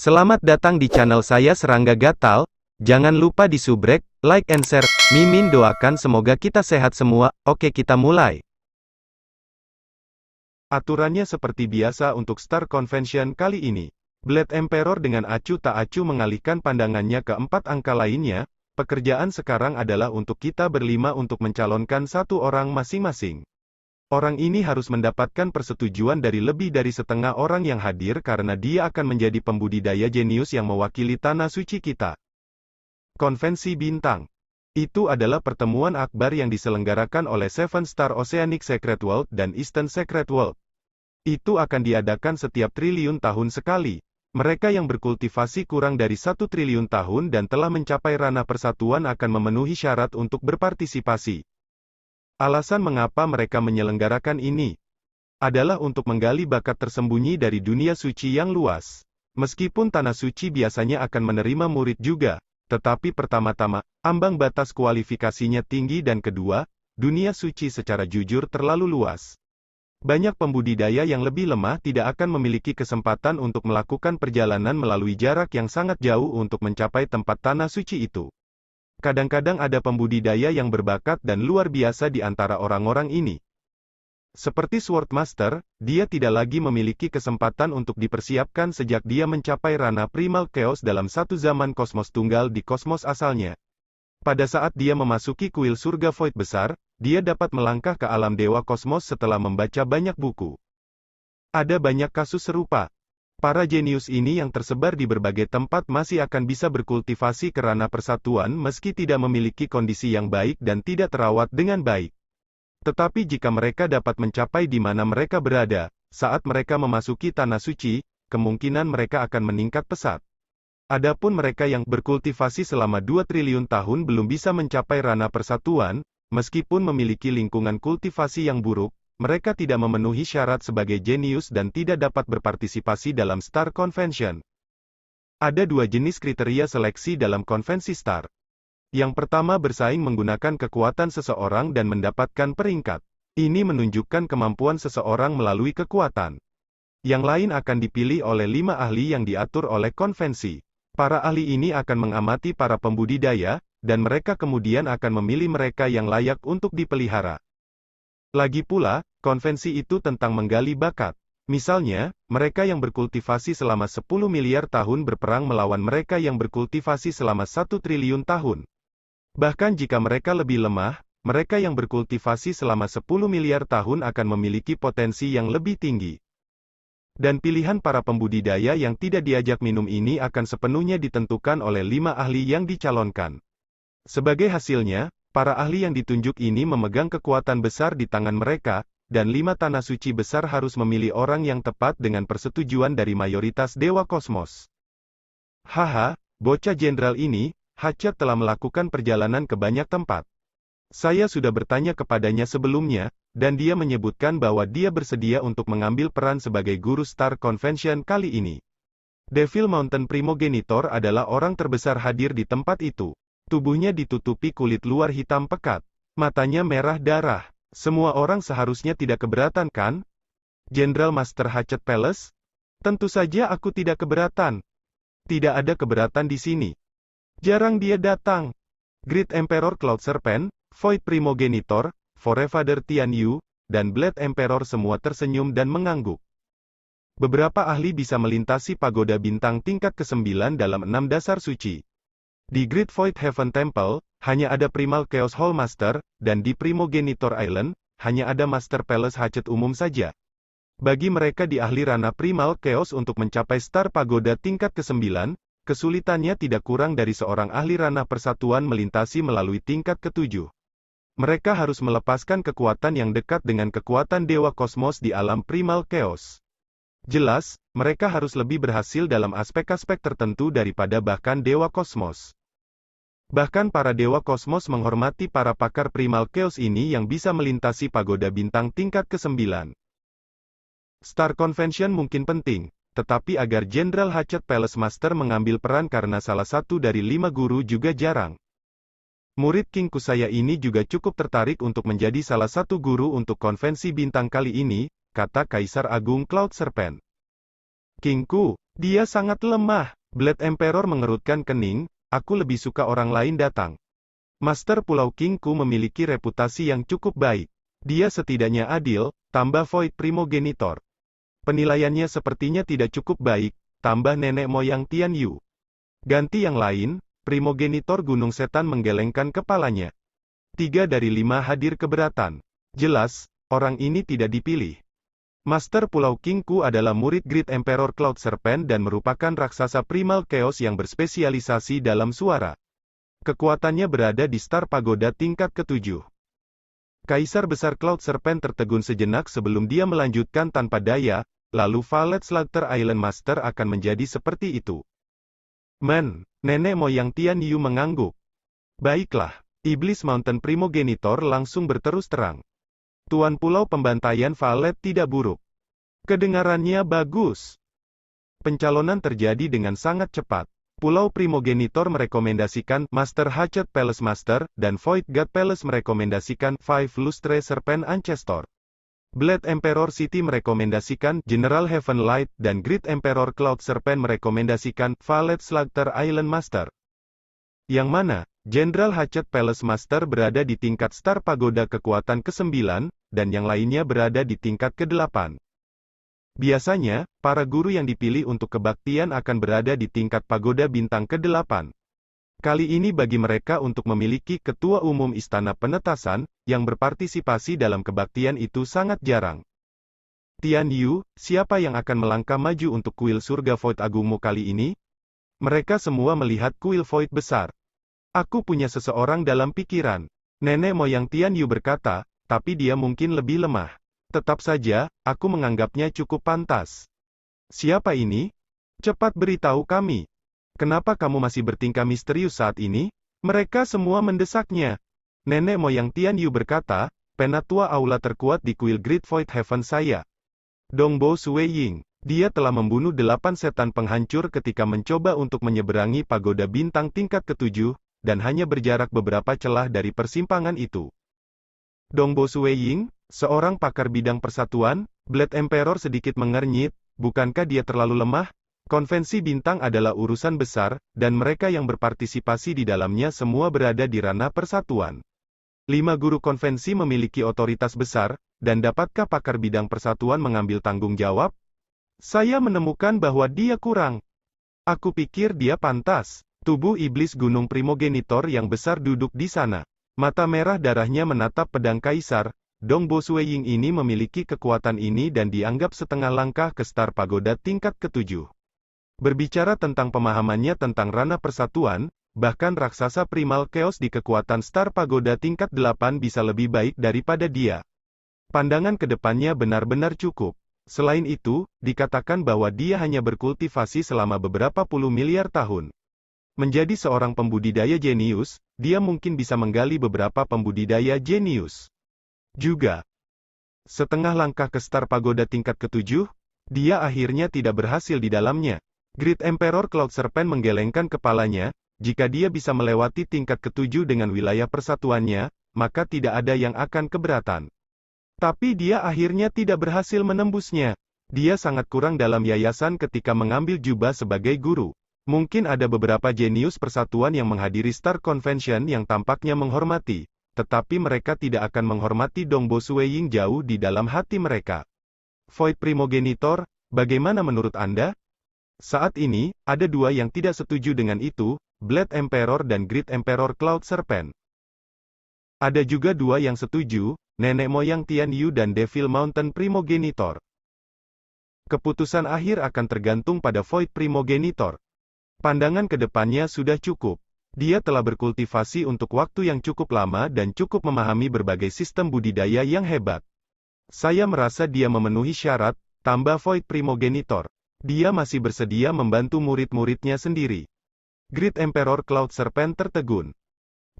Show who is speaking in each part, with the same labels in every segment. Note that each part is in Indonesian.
Speaker 1: Selamat datang di channel saya Serangga Gatal. Jangan lupa di subrek, like and share. Mimin doakan semoga kita sehat semua. Oke, kita mulai. Aturannya seperti biasa untuk Star Convention kali ini. Blade Emperor dengan acuh tak acuh mengalihkan pandangannya ke 4 angka lainnya. Pekerjaan sekarang adalah untuk kita berlima untuk mencalonkan satu orang masing-masing. Orang ini harus mendapatkan persetujuan dari lebih dari setengah orang yang hadir karena dia akan menjadi pembudidaya jenius yang mewakili tanah suci kita. Konvensi Bintang. Itu adalah pertemuan akbar yang diselenggarakan oleh Seven Star Oceanic Secret World dan Eastern Secret World. Itu akan diadakan setiap triliun tahun sekali. Mereka yang berkultivasi kurang dari 1 triliun tahun dan telah mencapai ranah persatuan akan memenuhi syarat untuk berpartisipasi. Alasan mengapa mereka menyelenggarakan ini adalah untuk menggali bakat tersembunyi dari dunia suci yang luas. Meskipun tanah suci biasanya akan menerima murid juga, tetapi pertama-tama, ambang batas kualifikasinya tinggi dan kedua, dunia suci secara jujur terlalu luas. Banyak pembudidaya yang lebih lemah tidak akan memiliki kesempatan untuk melakukan perjalanan melalui jarak yang sangat jauh untuk mencapai tempat tanah suci itu. Kadang-kadang ada pembudidaya yang berbakat dan luar biasa di antara orang-orang ini. Seperti Swordmaster, dia tidak lagi memiliki kesempatan untuk dipersiapkan sejak dia mencapai ranah Primal Chaos dalam satu zaman kosmos tunggal di kosmos asalnya. Pada saat dia memasuki kuil surga Void besar, dia dapat melangkah ke alam dewa kosmos setelah membaca banyak buku. Ada banyak kasus serupa. Para jenius ini yang tersebar di berbagai tempat masih akan bisa berkultivasi ke ranah persatuan meski tidak memiliki kondisi yang baik dan tidak terawat dengan baik. Tetapi jika mereka dapat mencapai di mana mereka berada, saat mereka memasuki tanah suci, kemungkinan mereka akan meningkat pesat. Adapun mereka yang berkultivasi selama 2 triliun tahun belum bisa mencapai ranah persatuan, meskipun memiliki lingkungan kultivasi yang buruk, mereka tidak memenuhi syarat sebagai jenius dan tidak dapat berpartisipasi dalam Star Convention. Ada 2 jenis kriteria seleksi dalam konvensi Star. Yang pertama bersaing menggunakan kekuatan seseorang dan mendapatkan peringkat. Ini menunjukkan kemampuan seseorang melalui kekuatan. Yang lain akan dipilih oleh 5 ahli yang diatur oleh konvensi. Para ahli ini akan mengamati para pembudidaya, dan mereka kemudian akan memilih mereka yang layak untuk dipelihara. Lagi pula, konvensi itu tentang menggali bakat. Misalnya, mereka yang berkultivasi selama 10 miliar tahun berperang melawan mereka yang berkultivasi selama 1 triliun tahun. Bahkan jika mereka lebih lemah, mereka yang berkultivasi selama 10 miliar tahun akan memiliki potensi yang lebih tinggi. Dan pilihan para pembudidaya yang tidak diajak minum ini akan sepenuhnya ditentukan oleh 5 ahli yang dicalonkan. Sebagai hasilnya, para ahli yang ditunjuk ini memegang kekuatan besar di tangan mereka, dan 5 tanah suci besar harus memilih orang yang tepat dengan persetujuan dari mayoritas dewa kosmos. Haha, bocah jenderal ini, Hatchet telah melakukan perjalanan ke banyak tempat. Saya sudah bertanya kepadanya sebelumnya, dan dia menyebutkan bahwa dia bersedia untuk mengambil peran sebagai guru Star Convention kali ini. Devil Mountain Primogenitor adalah orang terbesar hadir di tempat itu. Tubuhnya ditutupi kulit luar hitam pekat. Matanya merah darah. Semua orang seharusnya tidak keberatan kan? Jenderal Master Hatchet Palace? Tentu saja aku tidak keberatan. Tidak ada keberatan di sini. Jarang dia datang. Great Emperor Cloud Serpent, Void Primogenitor, Forefather Tian Yu, dan Blade Emperor semua tersenyum dan mengangguk. Beberapa ahli bisa melintasi pagoda bintang tingkat ke-9 dalam 6 dasar suci. Di Great Void Heaven Temple, hanya ada Primal Chaos Hall Master, dan di Primogenitor Island, hanya ada Master Palace Hatchet umum saja. Bagi mereka di ahli ranah Primal Chaos untuk mencapai Star Pagoda tingkat ke-9, kesulitannya tidak kurang dari seorang ahli ranah persatuan melintasi melalui tingkat ke-7. Mereka harus melepaskan kekuatan yang dekat dengan kekuatan Dewa Kosmos di alam Primal Chaos. Jelas, mereka harus lebih berhasil dalam aspek-aspek tertentu daripada bahkan Dewa Kosmos. Bahkan para Dewa Kosmos menghormati para pakar Primal Chaos ini yang bisa melintasi pagoda bintang tingkat ke-9. Star Convention mungkin penting, tetapi agar Jenderal Hatchet Palace Master mengambil peran karena salah satu dari 5 guru juga jarang. Murid King Kusaya ini juga cukup tertarik untuk menjadi salah satu guru untuk konvensi bintang kali ini, kata Kaisar Agung Cloud Serpent. Kingku, dia sangat lemah. Blade Emperor mengerutkan kening, aku lebih suka orang lain datang. Master Pulau Kingku memiliki reputasi yang cukup baik. Dia setidaknya adil, tambah Void Primogenitor. Penilaiannya sepertinya tidak cukup baik, tambah nenek moyang Tian Yu. Ganti yang lain, Primogenitor Gunung Setan menggelengkan kepalanya. 3 dari 5 hadir keberatan. Jelas, orang ini tidak dipilih. Master Pulau Kingku adalah murid Great Emperor Cloud Serpent dan merupakan raksasa Primal Chaos yang berspesialisasi dalam suara. Kekuatannya berada di Star Pagoda tingkat ke-7. Kaisar Besar Cloud Serpent tertegun sejenak sebelum dia melanjutkan tanpa daya, lalu Valet Slaughter Island Master akan menjadi seperti itu. Nenek moyang Tian Yu mengangguk. Baiklah, Iblis Mountain Primogenitor langsung berterus terang. Tuan Pulau Pembantaian Valet tidak buruk. Kedengarannya bagus. Pencalonan terjadi dengan sangat cepat. Pulau Primogenitor merekomendasikan Master Hatchet Palace Master, dan Void God Palace merekomendasikan Five Lustre Serpent Ancestor. Blade Emperor City merekomendasikan General Heaven Light, dan Great Emperor Cloud Serpent merekomendasikan Valet Slaughter Island Master. Yang mana, General Hatchet Palace Master berada di tingkat Star Pagoda kekuatan ke-9, dan yang lainnya berada di tingkat ke-8. Biasanya, para guru yang dipilih untuk kebaktian akan berada di tingkat pagoda bintang ke-8. Kali ini bagi mereka untuk memiliki ketua umum istana penetasan, yang berpartisipasi dalam kebaktian itu sangat jarang. Tian Yu, siapa yang akan melangkah maju untuk kuil surga Void Agungmu kali ini? Mereka semua melihat kuil Void besar. Aku punya seseorang dalam pikiran. Nenek moyang Tian Yu berkata, tapi dia mungkin lebih lemah. Tetap saja, aku menganggapnya cukup pantas. Siapa ini? Cepat beritahu kami. Kenapa kamu masih bertingkah misterius saat ini? Mereka semua mendesaknya. Nenek moyang Tian Yu berkata, penatua aula terkuat di kuil Great Void Heaven saya. Dongbo Sueying. Dia telah membunuh 8 setan penghancur ketika mencoba untuk menyeberangi pagoda bintang tingkat ke-7, dan hanya berjarak beberapa celah dari persimpangan itu. Dongbo Sueying, seorang pakar bidang persatuan, Blade Emperor sedikit mengernyit, bukankah dia terlalu lemah? Konvensi bintang adalah urusan besar, dan mereka yang berpartisipasi di dalamnya semua berada di ranah persatuan. 5 guru konvensi memiliki otoritas besar, dan dapatkah pakar bidang persatuan mengambil tanggung jawab? Saya menemukan bahwa dia kurang. Aku pikir dia pantas. Tubuh iblis gunung primogenitor yang besar duduk di sana. Mata merah darahnya menatap pedang kaisar. Dongbo Sueying ini memiliki kekuatan ini dan dianggap setengah langkah ke Star Pagoda tingkat ke-7. Berbicara tentang pemahamannya tentang ranah persatuan, bahkan raksasa Primal Chaos di kekuatan Star Pagoda tingkat 8 bisa lebih baik daripada dia. Pandangan ke depannya benar-benar cukup. Selain itu, dikatakan bahwa dia hanya berkultivasi selama beberapa puluh miliar tahun. Menjadi seorang pembudidaya jenius, dia mungkin bisa menggali beberapa pembudidaya jenius. Juga, setengah langkah ke Star Pagoda tingkat ke-7, dia akhirnya tidak berhasil di dalamnya. Great Emperor Cloud Serpent menggelengkan kepalanya, jika dia bisa melewati tingkat ke-7 dengan wilayah persatuannya, maka tidak ada yang akan keberatan. Tapi dia akhirnya tidak berhasil menembusnya. Dia sangat kurang dalam yayasan ketika mengambil jubah sebagai guru. Mungkin ada beberapa jenius persatuan yang menghadiri Star Convention yang tampaknya menghormati, tetapi mereka tidak akan menghormati Dongbo Sueying jauh di dalam hati mereka. Void Primogenitor, bagaimana menurut Anda? Saat ini, ada 2 yang tidak setuju dengan itu, Blade Emperor dan Great Emperor Cloud Serpent. Ada juga 2 yang setuju, nenek moyang Tian Yu dan Devil Mountain Primogenitor. Keputusan akhir akan tergantung pada Void Primogenitor. Pandangan ke depannya sudah cukup. Dia telah berkultivasi untuk waktu yang cukup lama dan cukup memahami berbagai sistem budidaya yang hebat. Saya merasa dia memenuhi syarat, tambah Void Primogenitor. Dia masih bersedia membantu murid-muridnya sendiri. Great Emperor Cloud Serpent tertegun.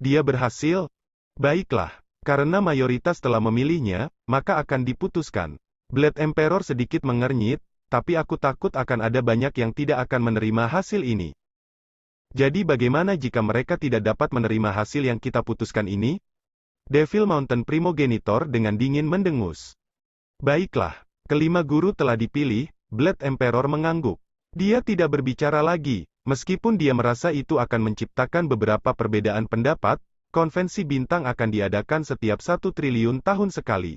Speaker 1: Dia berhasil? Baiklah. Karena mayoritas telah memilihnya, maka akan diputuskan. Blade Emperor sedikit mengernyit, tapi aku takut akan ada banyak yang tidak akan menerima hasil ini. Jadi bagaimana jika mereka tidak dapat menerima hasil yang kita putuskan ini? Devil Mountain Primogenitor dengan dingin mendengus. Baiklah, kelima guru telah dipilih, Blade Emperor mengangguk. Dia tidak berbicara lagi, Meskipun dia merasa itu akan menciptakan beberapa perbedaan pendapat, konvensi bintang akan diadakan setiap 1 triliun tahun sekali.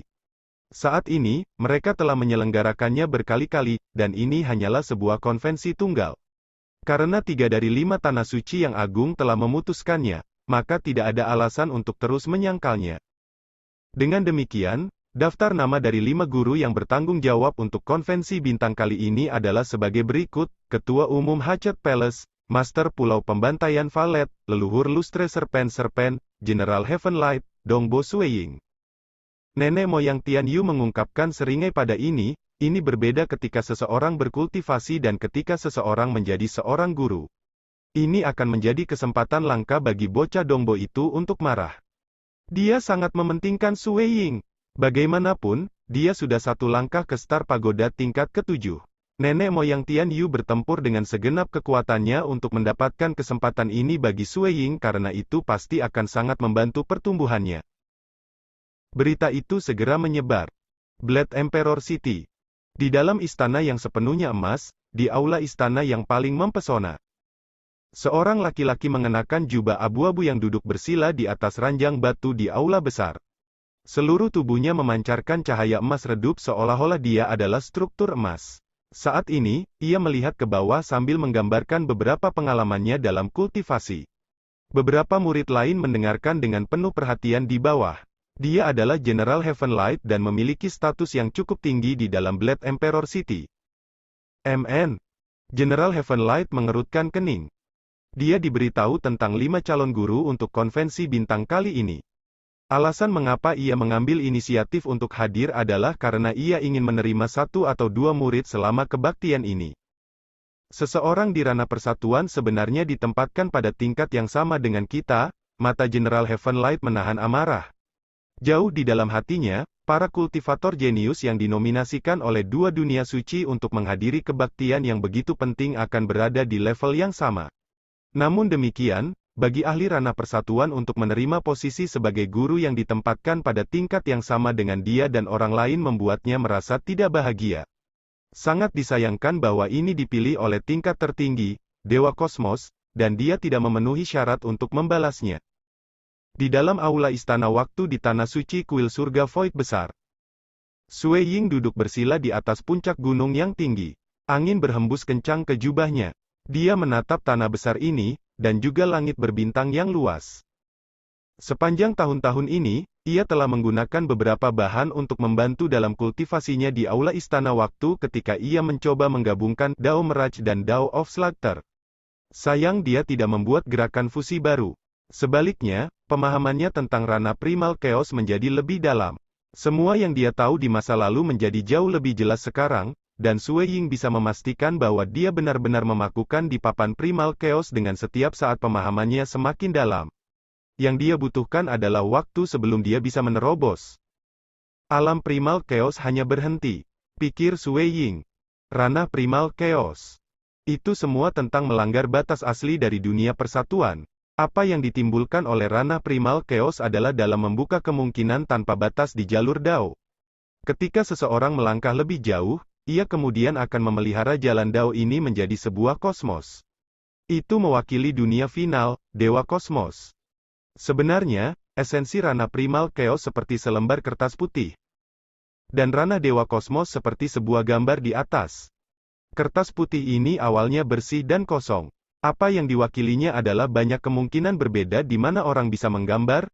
Speaker 1: Saat ini, mereka telah menyelenggarakannya berkali-kali, dan ini hanyalah sebuah konvensi tunggal. Karena 3 dari 5 tanah suci yang agung telah memutuskannya, maka tidak ada alasan untuk terus menyangkalnya. Dengan demikian, daftar nama dari 5 guru yang bertanggung jawab untuk konvensi bintang kali ini adalah sebagai berikut: Ketua Umum Hachette Palace, Master Pulau Pembantaian Valet, Leluhur Lustre Serpent, General Heavenlight, Dongbo Sueying. Nenek moyang Tian Yu mengungkapkan seringai pada ini berbeda ketika seseorang berkultivasi dan ketika seseorang menjadi seorang guru. Ini akan menjadi kesempatan langka bagi bocah Dongbo itu untuk marah. Dia sangat mementingkan Sueying. Bagaimanapun, dia sudah 1 langkah ke Star Pagoda tingkat ke-7. Nenek moyang Tian Yu bertempur dengan segenap kekuatannya untuk mendapatkan kesempatan ini bagi Sueying karena itu pasti akan sangat membantu pertumbuhannya. Berita itu segera menyebar. Blade Emperor City. Di dalam istana yang sepenuhnya emas, di aula istana yang paling mempesona. Seorang laki-laki mengenakan jubah abu-abu yang duduk bersila di atas ranjang batu di aula besar. Seluruh tubuhnya memancarkan cahaya emas redup seolah-olah dia adalah struktur emas. Saat ini, ia melihat ke bawah sambil menggambarkan beberapa pengalamannya dalam kultivasi. Beberapa murid lain mendengarkan dengan penuh perhatian di bawah. Dia adalah General Heavenlight dan memiliki status yang cukup tinggi di dalam Blade Emperor City. MN. General Heavenlight mengerutkan kening. Dia diberitahu tentang 5 calon guru untuk konvensi bintang kali ini. Alasan mengapa ia mengambil inisiatif untuk hadir adalah karena ia ingin menerima 1 atau 2 murid selama kebaktian ini. Seseorang di ranah persatuan sebenarnya ditempatkan pada tingkat yang sama dengan kita. Mata General Heavenlight menahan amarah. Jauh di dalam hatinya, para kultivator jenius yang dinominasikan oleh 2 dunia suci untuk menghadiri kebaktian yang begitu penting akan berada di level yang sama. Namun demikian, bagi ahli ranah persatuan untuk menerima posisi sebagai guru yang ditempatkan pada tingkat yang sama dengan dia dan orang lain membuatnya merasa tidak bahagia. Sangat disayangkan bahwa ini dipilih oleh tingkat tertinggi, Dewa Kosmos, dan dia tidak memenuhi syarat untuk membalasnya. Di dalam aula istana waktu di Tanah Suci kuil surga Void besar. Sueying duduk bersila di atas puncak gunung yang tinggi. Angin berhembus kencang ke jubahnya. Dia menatap tanah besar ini, dan juga langit berbintang yang luas. Sepanjang tahun-tahun ini, ia telah menggunakan beberapa bahan untuk membantu dalam kultivasinya di aula istana waktu ketika ia mencoba menggabungkan Dao Mirage dan Dao of Slaughter. Sayang dia tidak membuat gerakan fusi baru. Sebaliknya, pemahamannya tentang ranah primal chaos menjadi lebih dalam. Semua yang dia tahu di masa lalu menjadi jauh lebih jelas sekarang, dan Sueying bisa memastikan bahwa dia benar-benar memakukan di papan primal chaos dengan setiap saat pemahamannya semakin dalam. Yang dia butuhkan adalah waktu sebelum dia bisa menerobos. Alam primal chaos hanya berhenti, pikir Sueying. Ranah primal chaos. Itu semua tentang melanggar batas asli dari dunia persatuan. Apa yang ditimbulkan oleh ranah primal chaos adalah dalam membuka kemungkinan tanpa batas di jalur Dao. Ketika seseorang melangkah lebih jauh, ia kemudian akan memelihara jalan Dao ini menjadi sebuah kosmos. Itu mewakili dunia final, Dewa Kosmos. Sebenarnya, esensi ranah primal chaos seperti selembar kertas putih. Dan ranah Dewa Kosmos seperti sebuah gambar di atas. Kertas putih ini awalnya bersih dan kosong. Apa yang diwakilinya adalah banyak kemungkinan berbeda di mana orang bisa menggambar.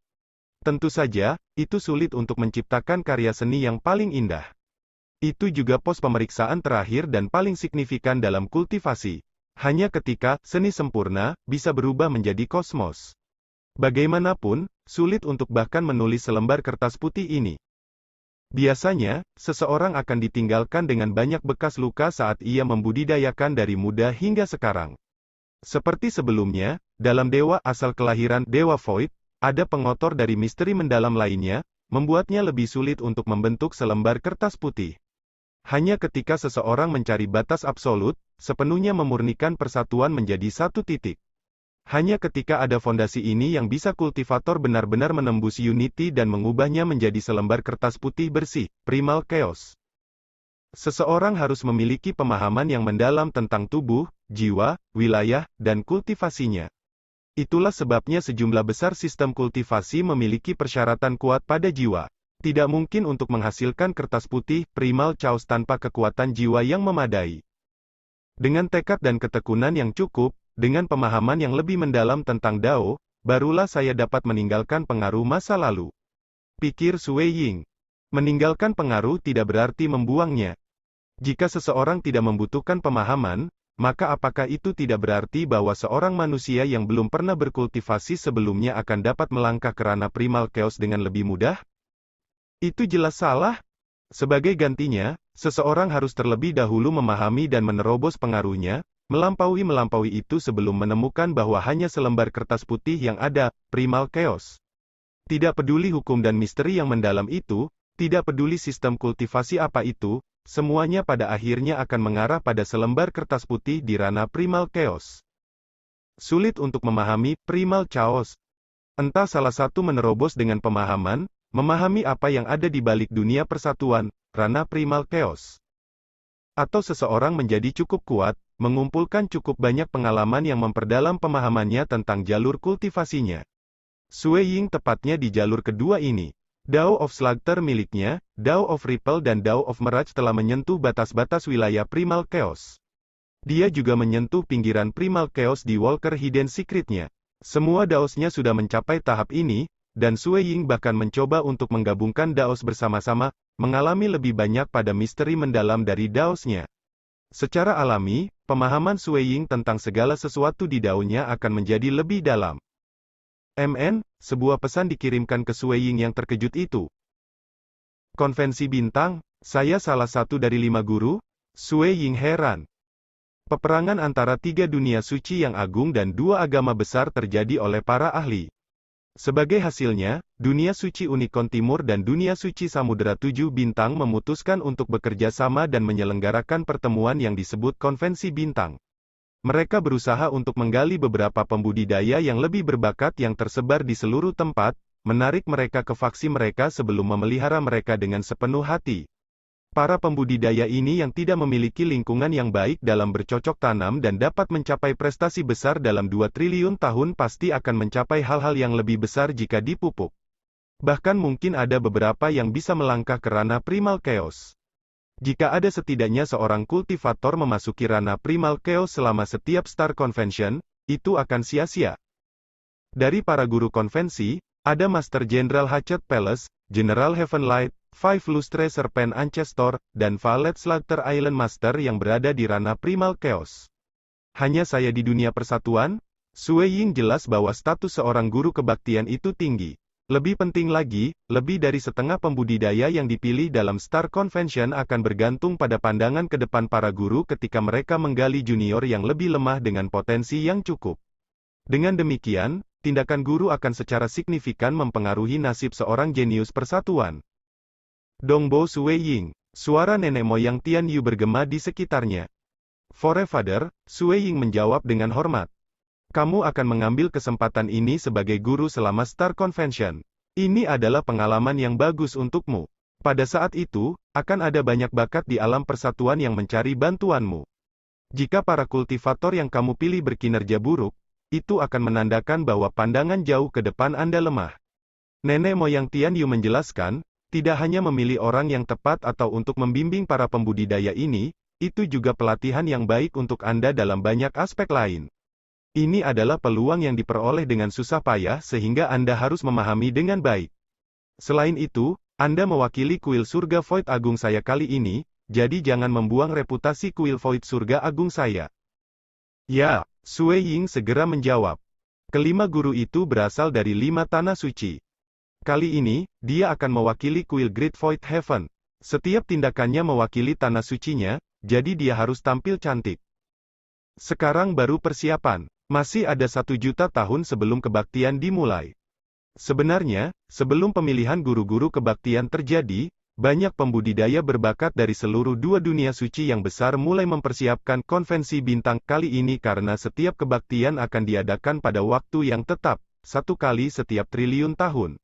Speaker 1: Tentu saja, itu sulit untuk menciptakan karya seni yang paling indah. Itu juga pos pemeriksaan terakhir dan paling signifikan dalam kultivasi. Hanya ketika seni sempurna bisa berubah menjadi kosmos. Bagaimanapun, sulit untuk bahkan menulis selembar kertas putih ini. Biasanya, seseorang akan ditinggalkan dengan banyak bekas luka saat ia membudidayakan dari muda hingga sekarang. Seperti sebelumnya, dalam dewa asal kelahiran Dewa Void, ada pengotor dari misteri mendalam lainnya, membuatnya lebih sulit untuk membentuk selembar kertas putih. Hanya ketika seseorang mencari batas absolut, sepenuhnya memurnikan persatuan menjadi satu titik. Hanya ketika ada fondasi ini yang bisa kultivator benar-benar menembus unity dan mengubahnya menjadi selembar kertas putih bersih, primal chaos. Seseorang harus memiliki pemahaman yang mendalam tentang tubuh, jiwa, wilayah, dan kultivasinya. Itulah sebabnya sejumlah besar sistem kultivasi memiliki persyaratan kuat pada jiwa. Tidak mungkin untuk menghasilkan kertas putih, primal chaos tanpa kekuatan jiwa yang memadai. Dengan tekad dan ketekunan yang cukup, dengan pemahaman yang lebih mendalam tentang Dao, barulah saya dapat meninggalkan pengaruh masa lalu. Pikir Sui Ying. Meninggalkan pengaruh tidak berarti membuangnya. Jika seseorang tidak membutuhkan pemahaman, maka apakah itu tidak berarti bahwa seorang manusia yang belum pernah berkultivasi sebelumnya akan dapat melangkah ke ranah primal chaos dengan lebih mudah? Itu jelas salah. Sebagai gantinya, seseorang harus terlebih dahulu memahami dan menerobos pengaruhnya, melampaui itu sebelum menemukan bahwa hanya selembar kertas putih yang ada, primal chaos. Tidak peduli hukum dan misteri yang mendalam itu, tidak peduli sistem kultivasi apa itu, semuanya pada akhirnya akan mengarah pada selembar kertas putih di ranah primal chaos. Sulit untuk memahami primal chaos. Entah salah satu menerobos dengan pemahaman, memahami apa yang ada di balik dunia persatuan, ranah primal chaos. Atau seseorang menjadi cukup kuat, mengumpulkan cukup banyak pengalaman yang memperdalam pemahamannya tentang jalur kultivasinya. Sui Ying tepatnya di jalur kedua ini. Dao of Slaughter miliknya, Dao of Ripple dan Dao of Mirage telah menyentuh batas-batas wilayah Primal Chaos. Dia juga menyentuh pinggiran Primal Chaos di Walker Hidden Secret-nya. Semua Daosnya sudah mencapai tahap ini, dan Sui Ying bahkan mencoba untuk menggabungkan Daos bersama-sama, mengalami lebih banyak pada misteri mendalam dari Daosnya. Secara alami, pemahaman Sui Ying tentang segala sesuatu di Dao-nya akan menjadi lebih dalam. MN, sebuah pesan dikirimkan ke Sui Ying yang terkejut itu. Konvensi bintang, saya salah satu dari 5 guru? Sui Ying heran. Peperangan antara 3 dunia suci yang agung dan 2 agama besar terjadi oleh para ahli. Sebagai hasilnya, dunia suci Unicorn Timur dan dunia suci Samudera 7 Bintang memutuskan untuk bekerja sama dan menyelenggarakan pertemuan yang disebut Konvensi Bintang. Mereka berusaha untuk menggali beberapa pembudidaya yang lebih berbakat yang tersebar di seluruh tempat, menarik mereka ke faksi mereka sebelum memelihara mereka dengan sepenuh hati. Para pembudidaya ini yang tidak memiliki lingkungan yang baik dalam bercocok tanam dan dapat mencapai prestasi besar dalam 2 triliun tahun pasti akan mencapai hal-hal yang lebih besar jika dipupuk. Bahkan mungkin ada beberapa yang bisa melangkah ke ranah primal chaos. Jika ada setidaknya seorang kultivator memasuki ranah primal chaos selama setiap Star Convention, itu akan sia-sia. Dari para guru konvensi, ada Master General Hatchet Palace, General Heavenlight, Five Lustre Serpent Ancestor, dan Valet Slaughter Island Master yang berada di ranah primal chaos. Hanya saya di dunia persatuan? Sui Ying jelas bahwa status seorang guru kebaktian itu tinggi. Lebih penting lagi, lebih dari setengah pembudidaya yang dipilih dalam Star Convention akan bergantung pada pandangan ke depan para guru ketika mereka menggali junior yang lebih lemah dengan potensi yang cukup. Dengan demikian, tindakan guru akan secara signifikan mempengaruhi nasib seorang jenius persatuan. Dongbo Sui Ying, suara nenek moyang Tian Yu bergema di sekitarnya. Forefather, Sui Ying menjawab dengan hormat. Kamu akan mengambil kesempatan ini sebagai guru selama Star Convention. Ini adalah pengalaman yang bagus untukmu. Pada saat itu, akan ada banyak bakat di alam persatuan yang mencari bantuanmu. Jika para kultivator yang kamu pilih berkinerja buruk, itu akan menandakan bahwa pandangan jauh ke depan Anda lemah. Nenek moyang Tian Yu menjelaskan, tidak hanya memilih orang yang tepat atau untuk membimbing para pembudidaya ini, itu juga pelatihan yang baik untuk Anda dalam banyak aspek lain. Ini adalah peluang yang diperoleh dengan susah payah sehingga Anda harus memahami dengan baik. Selain itu, Anda mewakili kuil surga Void Agung saya kali ini, jadi jangan membuang reputasi kuil Void surga Agung saya. Ya, Sui Ying segera menjawab. Kelima guru itu berasal dari 5 tanah suci. Kali ini, dia akan mewakili kuil Great Void Heaven. Setiap tindakannya mewakili tanah sucinya, jadi dia harus tampil cantik. Sekarang baru persiapan. Masih ada 1 juta tahun sebelum kebaktian dimulai. Sebenarnya, sebelum pemilihan guru-guru kebaktian terjadi, banyak pembudidaya berbakat dari seluruh 2 dunia suci yang besar mulai mempersiapkan konvensi bintang kali ini karena setiap kebaktian akan diadakan pada waktu yang tetap, 1 kali setiap triliun tahun.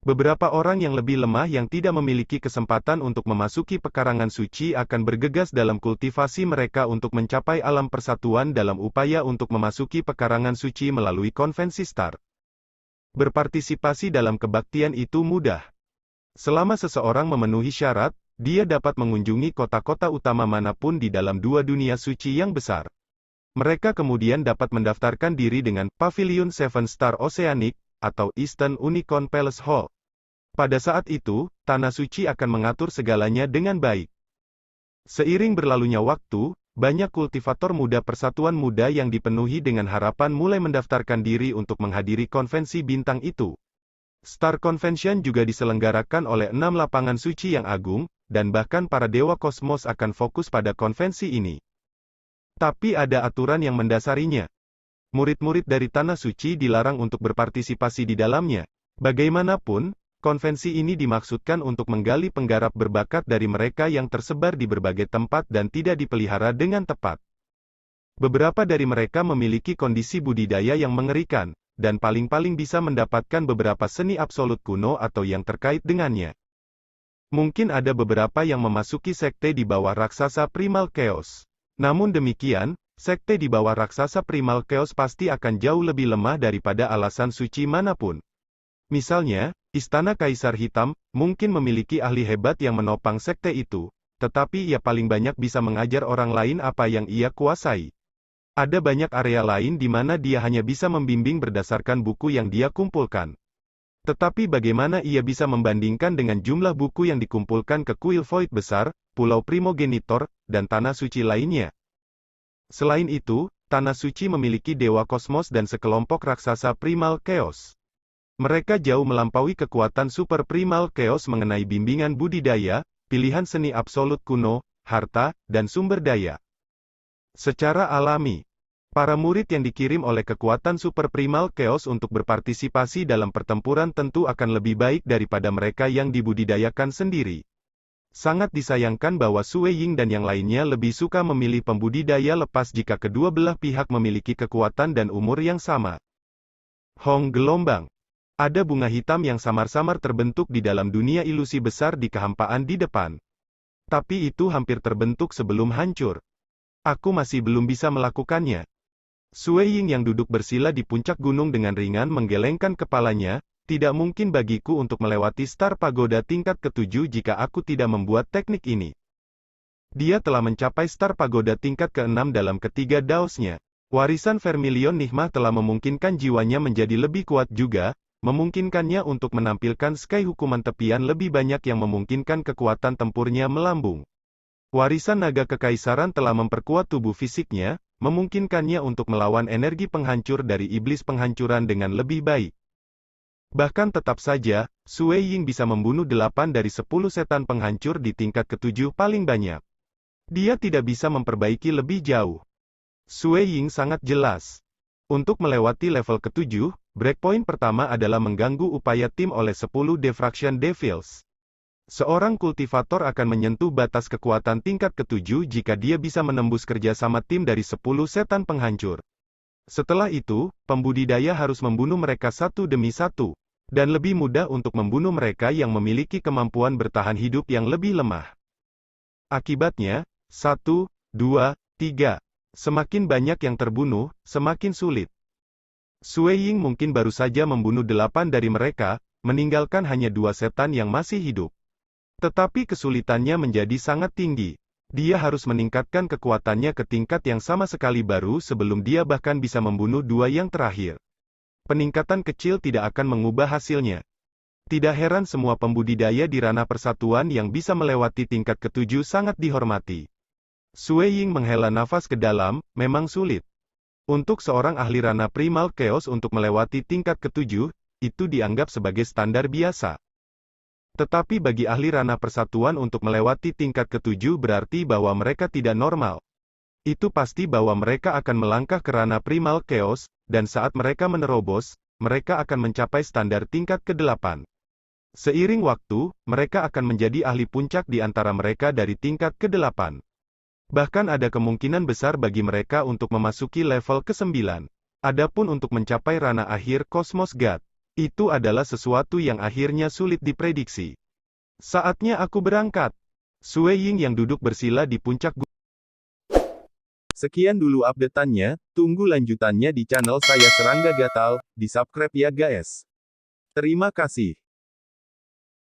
Speaker 1: Beberapa orang yang lebih lemah yang tidak memiliki kesempatan untuk memasuki pekarangan suci akan bergegas dalam kultivasi mereka untuk mencapai alam persatuan dalam upaya untuk memasuki pekarangan suci melalui konvensi star. Berpartisipasi dalam kebaktian itu mudah. Selama seseorang memenuhi syarat, dia dapat mengunjungi kota-kota utama manapun di dalam dua dunia suci yang besar. Mereka kemudian dapat mendaftarkan diri dengan Pavilion Seven Star Oceanic, atau Eastern Unicorn Palace Hall. Pada saat itu, Tanah Suci akan mengatur segalanya dengan baik. Seiring berlalunya waktu, banyak kultivator muda Persatuan Muda yang dipenuhi dengan harapan mulai mendaftarkan diri untuk menghadiri konvensi bintang itu. Star Convention juga diselenggarakan oleh 6 lapangan suci yang agung, dan bahkan para dewa kosmos akan fokus pada konvensi ini. Tapi ada aturan yang mendasarinya. Murid-murid dari Tanah Suci dilarang untuk berpartisipasi di dalamnya. Bagaimanapun, konvensi ini dimaksudkan untuk menggali penggarap berbakat dari mereka yang tersebar di berbagai tempat dan tidak dipelihara dengan tepat. Beberapa dari mereka memiliki kondisi budidaya yang mengerikan, dan paling-paling bisa mendapatkan beberapa seni absolut kuno atau yang terkait dengannya. Mungkin ada beberapa yang memasuki sekte di bawah raksasa Primal Chaos. Namun demikian, sekte di bawah raksasa Primal Chaos pasti akan jauh lebih lemah daripada alasan suci manapun. Misalnya, Istana Kaisar Hitam, mungkin memiliki ahli hebat yang menopang sekte itu, tetapi ia paling banyak bisa mengajar orang lain apa yang ia kuasai. Ada banyak area lain di mana dia hanya bisa membimbing berdasarkan buku yang dia kumpulkan. Tetapi bagaimana ia bisa membandingkan dengan jumlah buku yang dikumpulkan ke kuil Void besar, Pulau Primogenitor, dan Tanah Suci lainnya? Selain itu, Tanah Suci memiliki Dewa Kosmos dan sekelompok raksasa Primal Chaos. Mereka jauh melampaui kekuatan Super Primal Chaos mengenai bimbingan budidaya, pilihan seni absolut kuno, harta, dan sumber daya. Secara alami, para murid yang dikirim oleh kekuatan Super Primal Chaos untuk berpartisipasi dalam pertempuran tentu akan lebih baik daripada mereka yang dibudidayakan sendiri. Sangat disayangkan bahwa Sue Ying dan yang lainnya lebih suka memilih pembudidaya lepas jika kedua belah pihak memiliki kekuatan dan umur yang sama. Hong Gelombang. Ada bunga hitam yang samar-samar terbentuk di dalam dunia ilusi besar di kehampaan di depan. Tapi itu hampir terbentuk sebelum hancur. Aku masih belum bisa melakukannya. Sue Ying yang duduk bersila di puncak gunung dengan ringan menggelengkan kepalanya, tidak mungkin bagiku untuk melewati Star Pagoda tingkat ke-7 jika aku tidak membuat teknik ini. Dia telah mencapai Star Pagoda tingkat ke-6 dalam ketiga daosnya. Warisan Vermilion Nigma telah memungkinkan jiwanya menjadi lebih kuat juga, memungkinkannya untuk menampilkan sky hukuman tepian lebih banyak yang memungkinkan kekuatan tempurnya melambung. Warisan naga kekaisaran telah memperkuat tubuh fisiknya, memungkinkannya untuk melawan energi penghancur dari iblis penghancuran dengan lebih baik. Bahkan tetap saja, Sue Ying bisa membunuh 8 dari 10 setan penghancur di tingkat ke-7 paling banyak. Dia tidak bisa memperbaiki lebih jauh. Sue Ying sangat jelas. Untuk melewati level ke-7, breakpoint pertama adalah mengganggu upaya tim oleh 10 Diffraction Devils. Seorang kultivator akan menyentuh batas kekuatan tingkat ke-7 jika dia bisa menembus kerjasama tim dari 10 setan penghancur. Setelah itu, pembudidaya harus membunuh mereka satu demi satu. Dan lebih mudah untuk membunuh mereka yang memiliki kemampuan bertahan hidup yang lebih lemah. Akibatnya, 1, 2, 3. Semakin banyak yang terbunuh, semakin sulit. Sue Ying mungkin baru saja membunuh 8 dari mereka, meninggalkan hanya 2 setan yang masih hidup. Tetapi kesulitannya menjadi sangat tinggi. Dia harus meningkatkan kekuatannya ke tingkat yang sama sekali baru sebelum dia bahkan bisa membunuh 2 yang terakhir. Peningkatan kecil tidak akan mengubah hasilnya. Tidak heran semua pembudidaya di ranah persatuan yang bisa melewati tingkat ke-7 sangat dihormati. Sue Ying menghela nafas ke dalam, memang sulit. Untuk seorang ahli ranah Primal Chaos untuk melewati tingkat ke-7, itu dianggap sebagai standar biasa. Tetapi bagi ahli ranah persatuan untuk melewati tingkat ke-7 berarti bahwa mereka tidak normal. Itu pasti bahwa mereka akan melangkah ke ranah Primal Chaos, dan saat mereka menerobos, mereka akan mencapai standar tingkat ke-8. Seiring waktu, mereka akan menjadi ahli puncak di antara mereka dari tingkat ke-8. Bahkan ada kemungkinan besar bagi mereka untuk memasuki level ke-9. Adapun untuk mencapai ranah akhir Cosmos God, Itu adalah sesuatu yang akhirnya sulit diprediksi. Saatnya aku berangkat. Sue Ying yang duduk bersila di puncak gunung. Sekian dulu update-annya, tunggu lanjutannya di channel saya Serangga Gatal, di subscribe ya guys. Terima kasih.